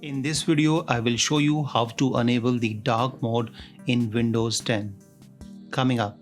In this video, I will show you how to enable the dark mode in Windows 10. Coming up.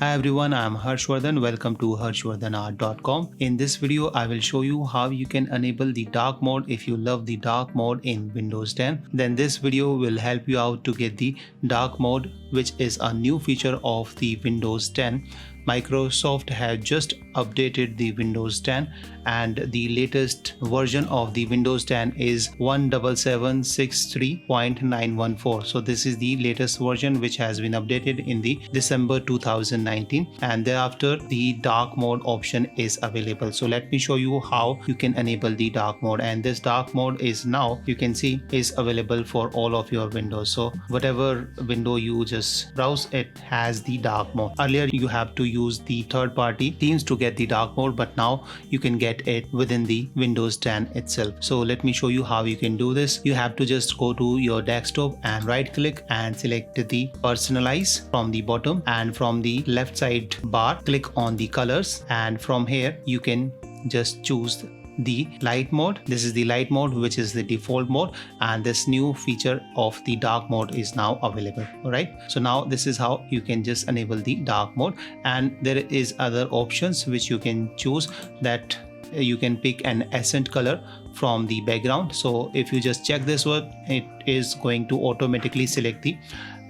Hi everyone, I am Harshvardhan. Welcome to harshvardhanart.com. In this video, I will show you how you can enable the dark mode if you love the dark mode in Windows 10. Then this video will help you out to get the dark mode, which is a new feature of the Windows 10. Microsoft has just updated the Windows 10 and the latest version of the Windows 10 is 17763.914. So this is the latest version which has been updated in the December 2019, and thereafter the dark mode option is available. So let me show you how you can enable the dark mode, and this dark mode is now, you can see, is available for all of your windows. So whatever window you just browse, it has the dark mode. Earlier you have to use the third-party themes to get the dark mode, but now you can get it within the Windows 10 itself. So let me show you how you can do this. You have to just go to your desktop and right click and select the personalize from the bottom, and from the left side bar click on the colors, and from here you can just choose the light mode. This is the light mode, which is the default mode, and this new feature of the dark mode is now available. All right, so now this is how you can just enable the dark mode, and there is other options which you can choose, that you can pick an accent color from the background. So if you just check this one, it is going to automatically select the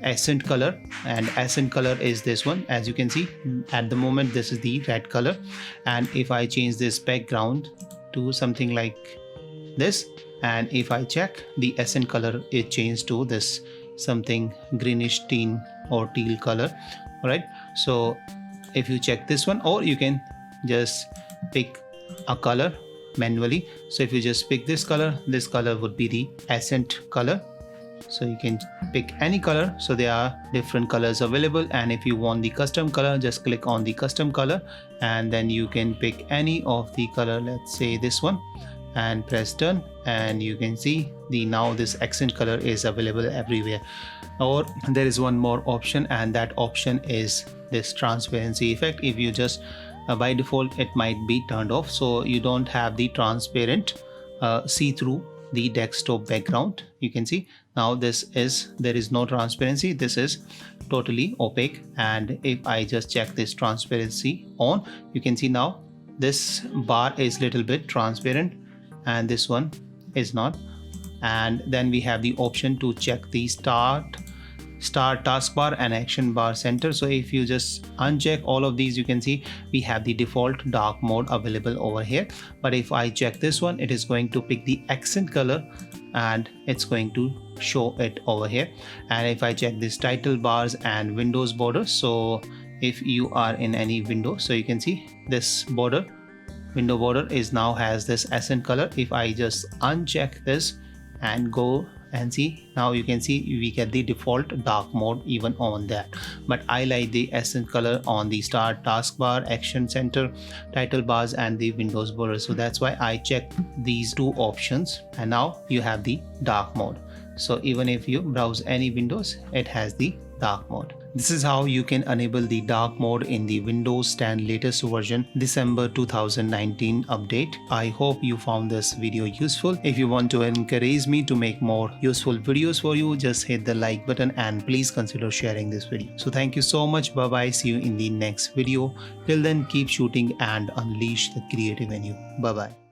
accent color, and accent color is this one. As you can see at the moment, this is the red color, and if I change this background to something like this, and if I check, the accent color is changed to this something greenish teen or teal color. All right, so if you check this one, or you can just pick a color manually. So if you just pick this color would be the accent color. So you can pick any color. So there are different colors available, and if you want the custom color, just click on the custom color, and then you can pick any of the color, let's say this one, and press done, and you can see the now this accent color is available everywhere. Or there is one more option, and that option is this transparency effect. If you just by default it might be turned off, so you don't have the transparent see through the desktop background. You can see now there is no transparency, this is totally opaque. And if I just check this transparency on, you can see now this bar is little bit transparent and this one is not. And then we have the option to check the start taskbar and action bar center. So if you just uncheck all of these, you can see we have the default dark mode available over here. But if I check this one, it is going to pick the accent color and it's going to show it over here. And if I check this title bars and windows border, so if you are in any window, so you can see this window border is now has this accent color. If I just uncheck this and go and see, now you can see we get the default dark mode even on that. But I like the accent color on the start taskbar, action center, title bars and the windows border, so that's why I checked these two options, and now you have the dark mode. So even if you browse any windows, it has the dark mode. This is how you can enable the dark mode in the Windows 10 latest version December 2019 update. I hope you found this video useful. If you want to encourage me to make more useful videos for you, just hit the like button and please consider sharing this video. So thank you so much. Bye bye. See you in the next video. Till then, keep shooting and unleash the creative in you. Bye bye.